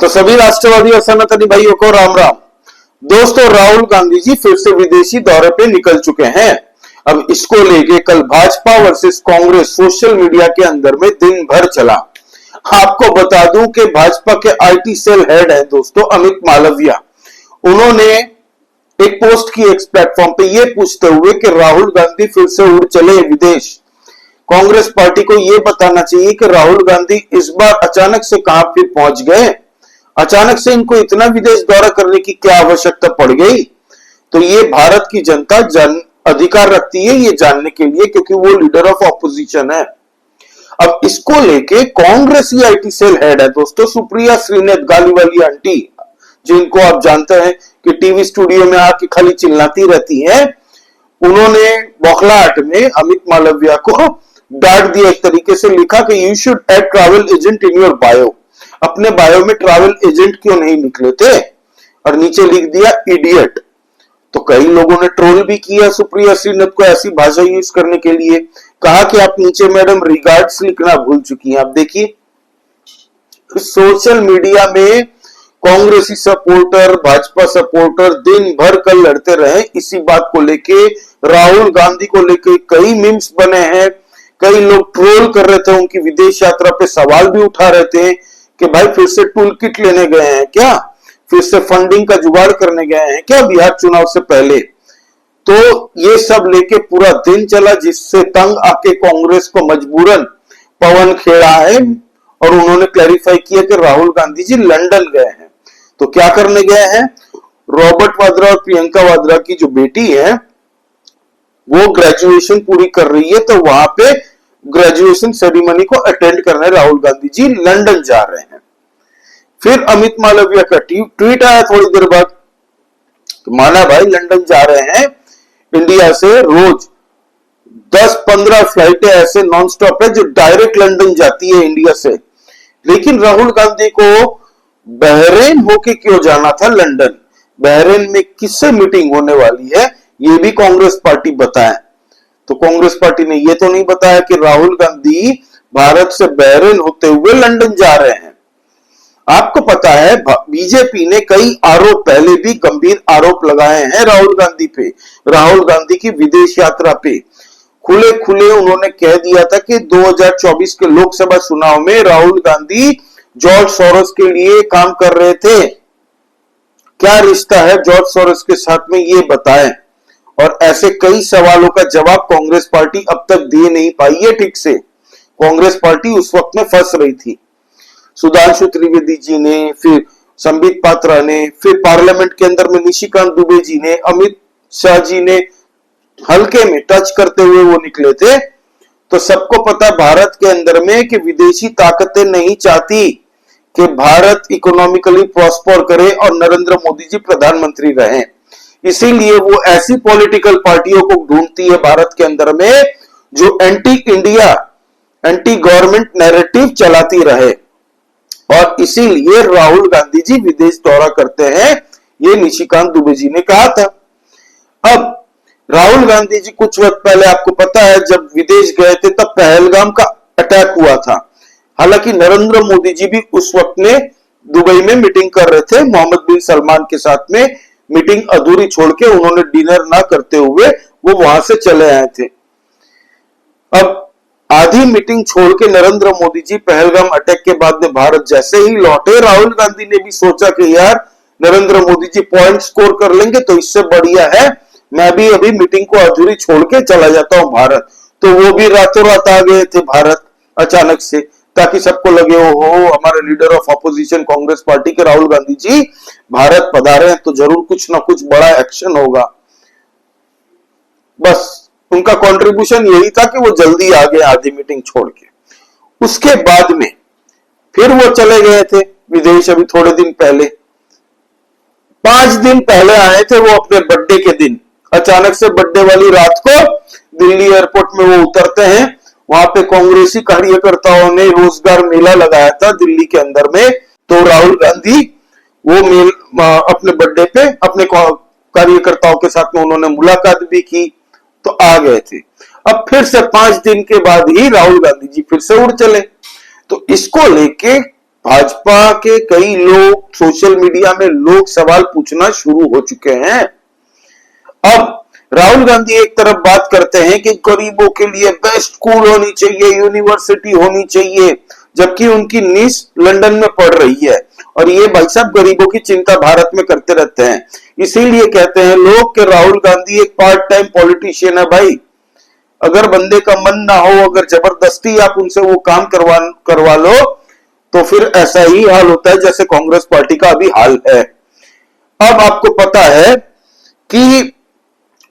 तो सभी राष्ट्रवादी और सनातनी भाइयों को राम राम। दोस्तों, राहुल गांधी जी फिर से विदेशी दौरे पे निकल चुके हैं। अब इसको लेके कल Bhajpa versus Congress social media के अंदर में दिन भर चला। आपको बता दूं कि भाजपा के आईटी सेल हेड है दोस्तों अमित मालविया। उन्होंने एक पोस्ट की एक्स प्लेटफॉर्म पे ये पूछते हुए कि राहुल गांधी फिर से उड़ चले विदेश। कांग्रेस पार्टी को यह बताना चाहिए कि राहुल गांधी इस बार अचानक से कहां फिर पहुंच गए। अचानक से इनको इतना विदेश दौरा करने की क्या आवश्यकता पड़ गई। तो ये भारत की जनता अधिकार रखती है ये जानने के लिए, क्योंकि वो लीडर ऑफ ऑपोजिशन है। अब इसको लेके कांग्रेस ही आईटी सेल हेड है दोस्तों सुप्रिया श्रीनेत गाली वाली आंटी, जिनको आप जानते हैं कि टीवी स्टूडियो में आके खाली चिल्लाती रहती है। उन्होंने बौखलाहट में अमित मालविया को डांट दिया, एक तरीके से लिखा कि you should add travel agent in your bio. अपने बायो में ट्रैवल एजेंट क्यों नहीं निकले थे, और नीचे लिख दिया इडियट। तो कई लोगों ने ट्रोल भी किया सुप्रिया श्रीनेत को ऐसी भाषा यूज करने के लिए। कहा कि आप नीचे मैडम रिगार्ड्स लिखना भूल चुकी हैं। आप देखिए सोशल मीडिया में कांग्रेसी सपोर्टर भाजपा सपोर्टर दिन भर कल लड़ते रहे इसी बात को लेके। राहुल गांधी को लेके कई मीम्स बने हैं, कई लोग ट्रोल कर रहे थे, उनकी विदेश यात्रा पे सवाल भी उठा रहे थे कि भाई फिर से टूल किट लेने गए हैं क्या, फिर से फंडिंग का जुगाड़ करने गए हैं क्या बिहार चुनाव से पहले। तो ये सब लेके पूरा दिन चला, जिससे तंग आके कांग्रेस को मजबूरन पवन खेड़ा है और उन्होंने क्लैरिफाई किया कि राहुल गांधी जी लंदन गए हैं। तो क्या करने गए हैं, रॉबर्ट वाड्रा और प्रियंका वाड्रा की जो बेटी है वो ग्रेजुएशन पूरी कर रही है, तो वहां पे ग्रेजुएशन सेरेमनी को अटेंड करने राहुल गांधी जी लंदन जा रहे हैं। फिर अमित मालविया का ट्वीट आया थोड़ी देर बाद, तो माना भाई लंदन जा रहे हैं, इंडिया से रोज 10-15 फ्लाइटें ऐसे नॉन स्टॉप है जो डायरेक्ट लंदन जाती है इंडिया से। लेकिन राहुल गांधी को बहरीन होके क्यों जाना था लंदन, बहरीन में किससे मीटिंग होने वाली है ये भी कांग्रेस पार्टी बताए। तो कांग्रेस पार्टी ने यह तो नहीं बताया कि राहुल गांधी भारत से बहरीन होते हुए लंदन जा रहे हैं। आपको पता है बीजेपी ने कई आरोप, पहले भी गंभीर आरोप लगाए हैं राहुल गांधी पे, राहुल गांधी की विदेश यात्रा पे। खुले खुले उन्होंने कह दिया था कि 2024 के लोकसभा चुनाव में राहुल गांधी जॉर्ज सोरोस के लिए काम कर रहे थे। क्या रिश्ता है जॉर्ज सोरोस के साथ में ये बताएं। और ऐसे कई सवालों का जवाब कांग्रेस पार्टी अब तक दे नहीं पाई है ठीक से। कांग्रेस पार्टी उस वक्त में फंस रही थी। सुधांशु त्रिवेदी जी ने, फिर संबित पात्रा ने, फिर पार्लियामेंट के अंदर में निशिकांत दुबे जी ने, अमित शाह जी ने हल्के में टच करते हुए वो निकले थे। तो सबको पता भारत के अंदर में कि विदेशी ताकतें नहीं चाहती कि भारत इकोनॉमिकली प्रॉस्पर करे और नरेंद्र मोदी जी प्रधानमंत्री रहें। इसीलिए वो ऐसी पॉलिटिकल पार्टियों को ढूंढती है भारत के अंदर में जो anti India, anti government narrative चलाती रहे। और इसीलिए राहुल गांधी जी विदेश दौरा करते हैं, ये निशिकांत दुबे जी ने कहा था। अब राहुल गांधी जी कुछ वक्त पहले आपको पता है जब विदेश गए थे तब पहलगाम का अटैक हुआ था। हालांकि नरेंद्र मोदी जी भी उस वक्त में दुबई में मीटिंग कर रहे थे मोहम्मद बिन सलमान के साथ में। मीटिंग अधूरी छोड़ के उन्होंने डिनर ना करते हुए वो वहां से चले आए थे। अब आधी मीटिंग छोड़ के नरेंद्र मोदी जी पहलगाम अटैक के बाद में भारत जैसे ही लौटे, राहुल गांधी ने भी सोचा कि यार नरेंद्र मोदी जी पॉइंट स्कोर कर लेंगे तो इससे बढ़िया है मैं भी अभी मीटिंग को अधूरी छोड़ के चला जाता हूं भारत। तो वो भी रातों रात आ गए थे भारत अचानक से, ताकि सबको लगे हो हमारे leader of opposition Congress party के राहुल गांधी जी भारत पधारे हैं तो जरूर कुछ ना कुछ बड़ा एक्शन होगा। बस उनका कंट्रीब्यूशन यही था कि वो जल्दी आ गए आधी मीटिंग छोड़ के। उसके बाद में फिर वो चले गए थे विदेश। अभी थोड़े दिन पहले 5 दिन पहले आए थे वो अपने बर्थडे के दिन। अचानक से बर्थडे वाली रात को दिल्ली एयरपोर्ट में वो उतरते हैं। वहां पे कांग्रेसी कार्यकर्ताओं ने रोजगार मेला लगाया था दिल्ली के अंदर में। तो राहुल गांधी वो अपने बर्थडे पे अपने कार्यकर्ताओं के साथ में उन्होंने मुलाकात भी की, तो आ गए थे। अब फिर से 5 दिन के बाद ही राहुल गांधी जी फिर से उड़ चले। तो इसको लेके भाजपा के कई लोग सोशल मीडिया में लोग सवाल पूछना शुरू हो चुके हैं। अब राहुल गांधी एक तरफ बात करते हैं कि गरीबों के लिए बेस्ट स्कूल होनी चाहिए, यूनिवर्सिटी होनी चाहिए, जबकि उनकी नीस लंदन में पड़ रही है और ये भाई साहब गरीबों की चिंता भारत में करते रहते हैं। इसीलिए कहते हैं लोग कि राहुल गांधी एक पार्ट टाइम पॉलिटिशियन है। भाई अगर बंदे का मन ना हो, अगर जबरदस्ती आप उनसे वो काम करवा लो तो फिर ऐसा ही हाल होता है जैसे कांग्रेस पार्टी का अभी हाल है। अब आपको पता है कि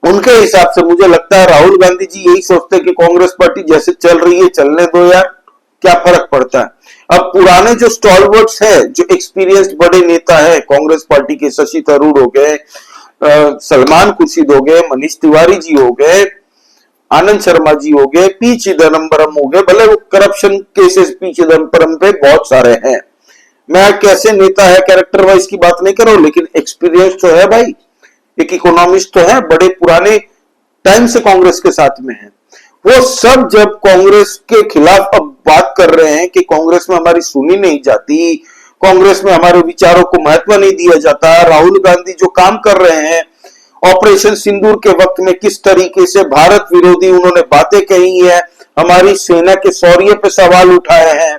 उनके हिसाब से मुझे लगता है राहुल गांधी जी यही सोचते हैं कि कांग्रेस पार्टी जैसे चल रही है चलने दो यार, क्या फर्क पड़ता है। अब पुराने जो स्टॉलवर्ड्स है, जो एक्सपीरियंस्ड बड़े नेता है कांग्रेस पार्टी के, शशि थरूर हो गए, सलमान खुर्शीद हो गए, मनीष तिवारी जी हो गए, आनंद शर्मा जी हो गए, पी चिदम्बरम हो गए, भले वो करप्शन केसेस पी चिदम्बरम पे बहुत सारे हैं। मैं कैसे नेता है कैरेक्टर वाइज की बात नहीं कर रहा हूं, लेकिन एक्सपीरियंस तो है भाई, एक इकोनॉमिस्ट तो है, बड़े पुराने टाइम से कांग्रेस के साथ में है। वो सब जब कांग्रेस के खिलाफ अब बात कर रहे हैं कि कांग्रेस में हमारी सुनी नहीं जाती, कांग्रेस में हमारे विचारों को महत्व नहीं दिया जाता, राहुल गांधी जो काम कर रहे हैं, ऑपरेशन सिंदूर के वक्त में किस तरीके से भारत विरोधी उन्होंने बातें कही है, हमारी सेना के शौर्य पे सवाल उठाए हैं,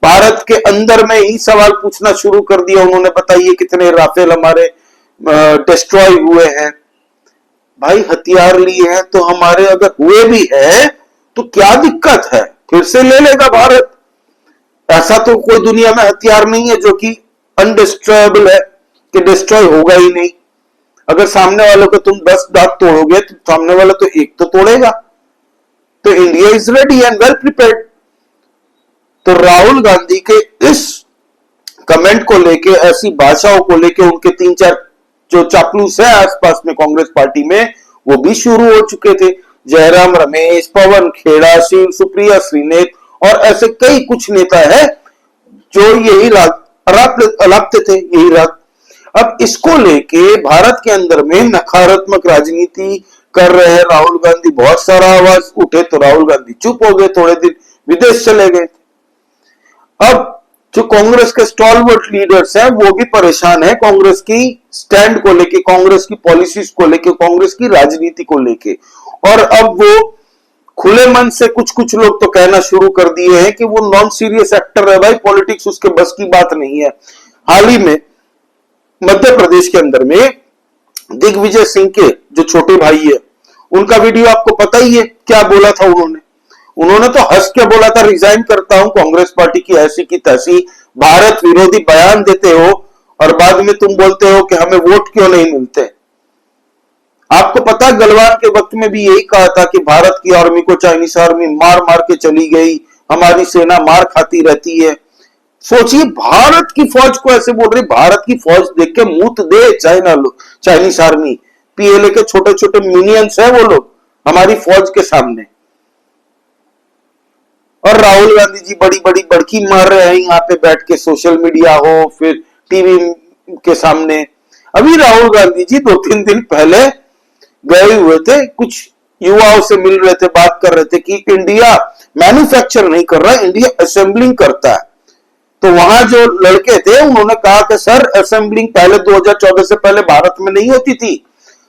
भारत के अंदर में ही सवाल पूछना शुरू कर दिया उन्होंने, बताइए कितने राफेल हमारे डिस्ट्रॉय हुए हैं। भाई हथियार लिए हैं तो हमारे अगर हुए भी है तो क्या दिक्कत है, फिर से ले लेगा भारत। ऐसा तो कोई दुनिया में हथियार नहीं है जो कि अनडिस्ट्रॉयबल है, कि डिस्ट्रॉय होगा ही नहीं। अगर सामने वालों को तुम 10 दांत तोड़ोगे तो सामने वाला तो एक तो तोड़ेगा। तो India is ready and well prepared. तो राहुल गांधी के इस कमेंट को लेके, ऐसी भाषाओं को लेके उनके 3-4 जो चापलूस है आसपास में कांग्रेस पार्टी में, वो भी शुरू हो चुके थे। जयराम रमेश, पवन खेड़ा, शिव सुप्रिया श्रीनेत और ऐसे कई कुछ नेता है जो यही अलापते थे, यही रात। अब इसको लेके भारत के अंदर में नकारात्मक राजनीति कर रहे हैं राहुल गांधी। बहुत सारा आवाज उठे तो राहुल गांधी चुप हो गए, थोड़े दिन विदेश चले गए। अब जो कांग्रेस के स्टॉलवर्ट लीडर्स हैं वो भी परेशान है कांग्रेस की स्टैंड को लेके, कांग्रेस की पॉलिसीज को लेके, कांग्रेस की राजनीति को लेके। और अब वो खुले मन से कुछ लोग तो कहना शुरू कर दिए हैं कि वो नॉन सीरियस एक्टर है भाई, पॉलिटिक्स उसके बस की बात नहीं है। हाल ही में मध्य प्रदेश के अंदर में दिग्विजय सिंह के जो छोटे भाई है, उनका वीडियो आपको पता ही है, क्या बोला था उन्होंने तो हंस के बोला था रिजाइन करता हूं कांग्रेस पार्टी की ऐसी की तैसी, भारत विरोधी बयान देते हो और बाद में तुम बोलते हो कि हमें वोट क्यों नहीं मिलते। आपको पता गलवान के वक्त में भी यही कहा था कि भारत की आर्मी को चाइनीज आर्मी मार मार के चली गई, हमारी सेना मार खाती रहती है। सोचिए भारत की फौज को ऐसे बोल रही, भारत की फौज देख के मुंह दे चाइनीज आर्मी, पीएलए के छोटे छोटे मिनियंस है वो लोग हमारी फौज के सामने। और राहुल गांधी जी बड़ी बड़ी बड़की मार रहे हैं यहाँ पे बैठ के, सोशल मीडिया हो फिर टीवी के सामने। अभी राहुल गांधी जी 2-3 दिन पहले गए हुए थे, कुछ युवाओं से मिल रहे थे, बात कर रहे थे कि इंडिया मैन्युफैक्चर नहीं कर रहा, इंडिया असेंबलिंग करता है। तो वहां जो लड़के थे उन्होंने कहा कि सर असेंबलिंग पहले 2014 से पहले भारत में नहीं होती थी,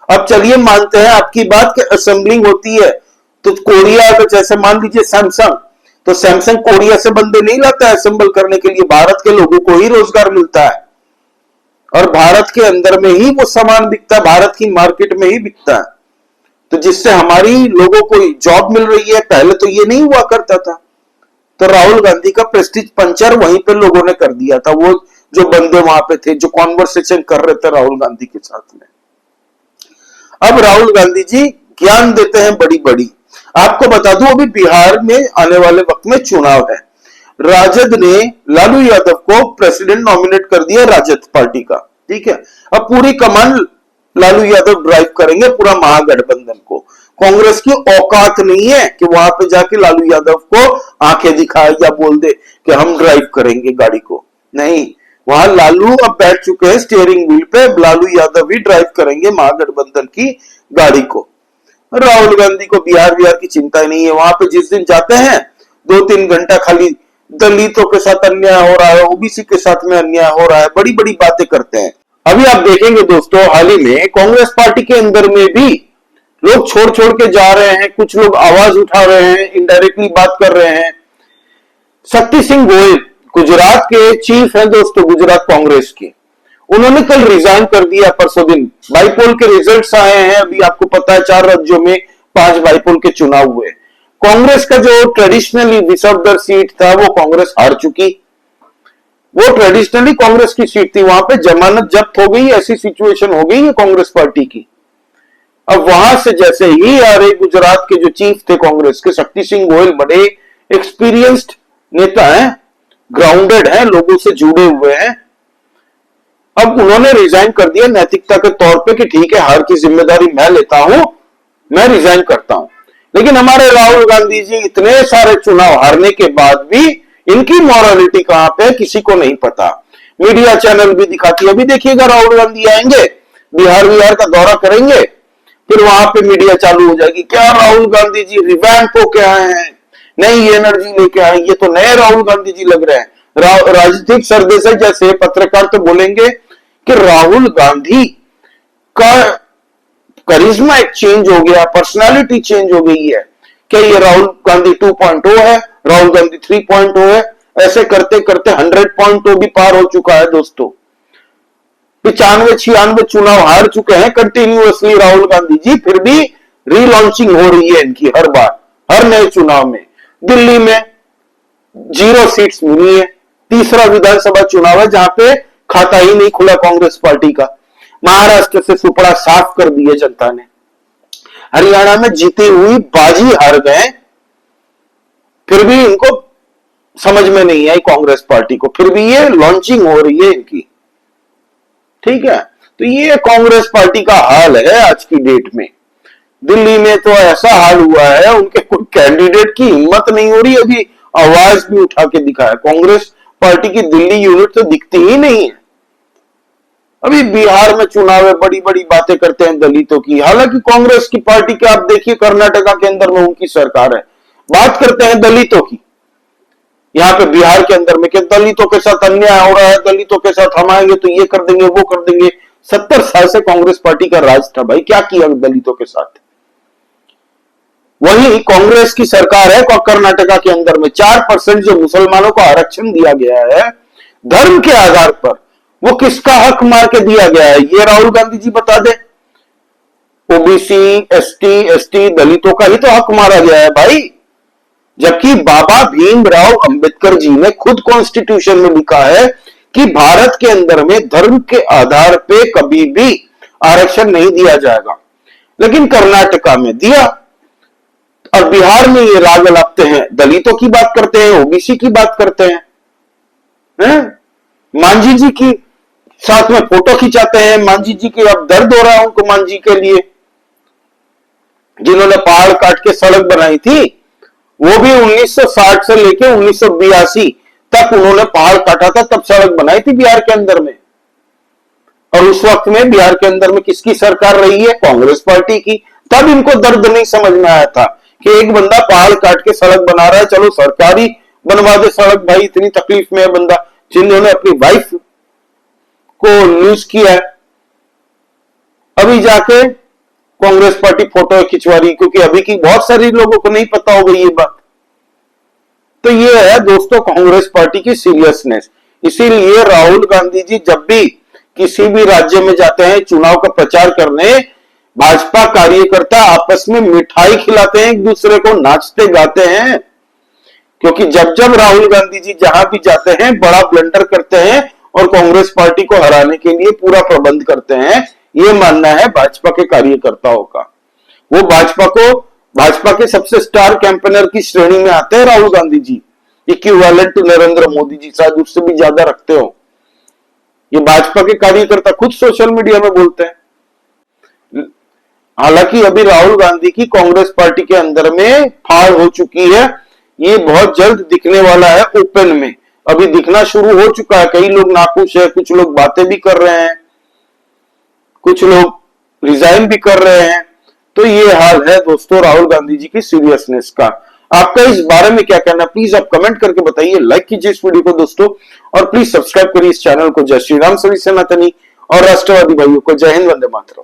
अब चलिए मानते हैं आपकी बात कि असेंबलिंग होती है। तो कोरिया अगर जैसे मान लीजिए सैमसंग, तो सैमसंग कोरिया से बंदे नहीं लाता है असेंबल करने के लिए, भारत के लोगों को ही रोजगार मिलता है और भारत के अंदर में ही वो सामान बिकता है, भारत की मार्केट में ही बिकता है। तो जिससे हमारी लोगों को जॉब मिल रही है, पहले तो ये नहीं हुआ करता था। तो राहुल गांधी का प्रेस्टीज पंचर वहीं पे लोगों ने कर दिया था, वो जो बंदे वहां पे थे जो कॉन्वर्सेशन कर रहे थे राहुल गांधी के साथ में। अब राहुल गांधी जी ज्ञान देते हैं बड़ी बड़ी। आपको बता दूं अभी बिहार में आने वाले वक्त में चुनाव है, राजद ने लालू यादव को प्रेसिडेंट नॉमिनेट कर दिया राजद पार्टी का, ठीक है। अब पूरी कमान लालू यादव ड्राइव करेंगे पूरा महागठबंधन को। कांग्रेस की औकात नहीं है कि वहां पे जाके लालू यादव को आंखें दिखाए या बोल दे कि हम ड्राइव करेंगे गाड़ी को, नहीं। वहां लालू अब बैठ चुके हैं स्टीयरिंग व्हील पे, लालू यादव ही ड्राइव करेंगे महागठबंधन की गाड़ी को। राहुल गांधी को बिहार की चिंता ही नहीं है, वहां पे जिस दिन जाते हैं 2-3 घंटा खाली दलितों के साथ अन्याय हो रहा है, ओबीसी के साथ में अन्याय हो रहा है, बड़ी बड़ी बातें करते हैं। अभी आप देखेंगे दोस्तों, हाल ही में कांग्रेस पार्टी के अंदर में भी लोग छोड़ छोड़ के जा रहे हैं, कुछ लोग आवाज उठा रहे हैं, इनडायरेक्टली बात कर रहे हैं। शक्ति सिंह गोयल गुजरात के चीफ हैं दोस्तों, गुजरात कांग्रेस के, उन्होंने कल रिजाइन कर दिया परसों दिन। बाईपोल के रिजल्ट्स आए हैं, अभी आपको पता है 4 राज्यों में 5 बाईपोल के चुनाव हुए। कांग्रेस का जो ट्रेडिशनली विसर्जर सीट था वो कांग्रेस हार चुकी। वो ट्रेडिशनली कांग्रेस की सीट थी, वहां पे जमानत जब्त हो गई, ऐसी सिचुएशन हो गई है कांग्रेस पार्टी की। अब वहां से जैसे ही आ रहे गुजरात के जो चीफ थे कांग्रेस के, शक्ति सिंह गोयल, बड़े एक्सपीरियंस्ड नेता हैं, ग्राउंडेड हैं, लोगों से जुड़े हुए हैं। अब उन्होंने रिजाइन कर दिया नैतिकता के तौर पे कि ठीक है, हार की जिम्मेदारी मैं लेता हूं, मैं रिजाइन करता हूं। लेकिन हमारे राहुल गांधी जी इतने सारे चुनाव हारने के बाद भी इनकी मॉरलिटी कहां पे, किसी को नहीं पता। मीडिया चैनल भी दिखाती है। अभी देखिएगा, राहुल गांधी आएंगे, बिहार का दौरा करेंगे, फिर वहां पे मीडिया चालू हो जाएगी, क्या राहुल गांधी जी रिवैम्प होके आए हैं, नई एनर्जी लेके आए, ये तो नए राहुल गांधी जी लग रहे हैं। राजनीतिक सरदेसाई जैसे पत्रकार तो बोलेंगे कि राहुल गांधी का करिश्मा एक चेंज हो गया, पर्सनालिटी चेंज हो गई है। क्या ये राहुल गांधी 2.0 है, राहुल गांधी 3.0 है? ऐसे करते करते 100.0 भी पार हो चुका है दोस्तों। 95-96 चुनाव हार चुके हैं कंटिन्यूअसली राहुल गांधी जी, फिर भी रीलॉन्चिंग हो रही है इनकी हर बार, हर नए चुनाव में। दिल्ली में 0 सीट्स मिली है, तीसरा विधानसभा चुनाव है जहां पे खाता ही नहीं खुला कांग्रेस पार्टी का। महाराष्ट्र से सुपड़ा साफ कर दिए जनता ने। हरियाणा में जीती हुई बाजी हार गए, फिर भी इनको समझ में नहीं आई कांग्रेस पार्टी को, फिर भी ये लॉन्चिंग हो रही है इनकी। ठीक है, तो ये कांग्रेस पार्टी का हाल है आज की डेट में। दिल्ली में तो ऐसा हाल हुआ है, उनके कोई कैंडिडेट की हिम्मत नहीं हो रही अभी आवाज भी उठा के दिखाया। कांग्रेस पार्टी की दिल्ली यूनिट तो दिखती ही नहीं है। अभी बिहार में चुनाव है, बड़ी बड़ी बातें करते हैं दलितों की। हालांकि कांग्रेस की पार्टी के आप देखिए, कर्नाटका के अंदर में उनकी सरकार है, बात करते हैं दलितों की। यहाँ पे बिहार के अंदर में कि दलितों के साथ अन्याय हो रहा है, दलितों के साथ हम आएंगे तो ये कर देंगे, वो कर देंगे। 70 साल से कांग्रेस पार्टी का राज था भाई, क्या किया दलितों के साथ? वही कांग्रेस की सरकार है कर्नाटका के अंदर में 4% जो मुसलमानों को आरक्षण दिया गया है धर्म के आधार पर, वो किसका हक मार के दिया गया है, ये राहुल गांधी जी बता दे। ओबीसी, एसटी, दलितों का ही तो हक मारा गया है भाई। जबकि बाबा भीमराव अंबेडकर जी ने खुद कॉन्स्टिट्यूशन में लिखा है कि भारत के अंदर में धर्म के आधार पे कभी भी आरक्षण नहीं दिया जाएगा। लेकिन कर्नाटका में दिया, और बिहार में ये राग लाते हैं, दलितों की बात करते हैं, ओबीसी की बात करते हैं। मांझी जी की साथ में फोटो खिंचाते हैं। मांझी जी की अब दर्द हो रहा है उनको, मांझी के लिए, जिन्होंने पहाड़ काट के सड़क बनाई थी, वो भी 1960 से लेके 1982 तक उन्होंने पहाड़ काटा था, तब सड़क बनाई थी बिहार के अंदर में। और उस वक्त में बिहार के अंदर में किसकी सरकार रही है? कांग्रेस पार्टी की। तब इनको दर्द नहीं समझ में आया था कि एक बंदा पहाड़ काट के सड़क बना रहा है, चलो सरकारी बनवा दे सड़क, भाई इतनी तकलीफ में है बंदा। जिन्होंने अपनी वाइफ को लूज किया है, अभी जाके कांग्रेस पार्टी फोटो खिंचवा रही, क्योंकि अभी की बहुत सारी लोगों को नहीं पता होगी ये बात। तो ये है दोस्तों कांग्रेस पार्टी की सीरियसनेस। इसीलिए राहुल गांधी जी जब भी किसी भी राज्य में जाते हैं चुनाव का प्रचार करने, भाजपा कार्यकर्ता आपस में मिठाई खिलाते हैं एक दूसरे को, नाचते गाते हैं। क्योंकि जब जब राहुल गांधी जी जहां भी जाते हैं बड़ा ब्लंडर करते हैं और कांग्रेस पार्टी को हराने के लिए पूरा प्रबंध करते हैं, ये मानना है भाजपा के कार्यकर्ताओं का। वो भाजपा के सबसे स्टार कैंपेनर की श्रेणी में आते हैं राहुल गांधी जी, इक्विवेलेंट टू नरेंद्र मोदी जी, शायद उससे भी ज्यादा रखते हो। ये भाजपा के कार्यकर्ता खुद सोशल मीडिया में बोलते हैं। हालांकि अभी राहुल गांधी की कांग्रेस पार्टी के अंदर में फाड़ हो चुकी है, ये बहुत जल्द दिखने वाला है ओपन में, अभी दिखना शुरू हो चुका है। कई लोग नाखुश है, कुछ लोग बातें भी कर रहे हैं, कुछ लोग रिजाइन भी कर रहे हैं। तो ये हाल है दोस्तों राहुल गांधी जी की सीरियसनेस का। आपका इस बारे में क्या कहना, प्लीज आप कमेंट करके बताइए। लाइक कीजिए इस वीडियो को दोस्तों, और प्लीज सब्सक्राइब करिए इस चैनल को। जय श्री राम, सभी सनातनी और राष्ट्रवादी भाइयों को जय हिंद, वंदे मातरम।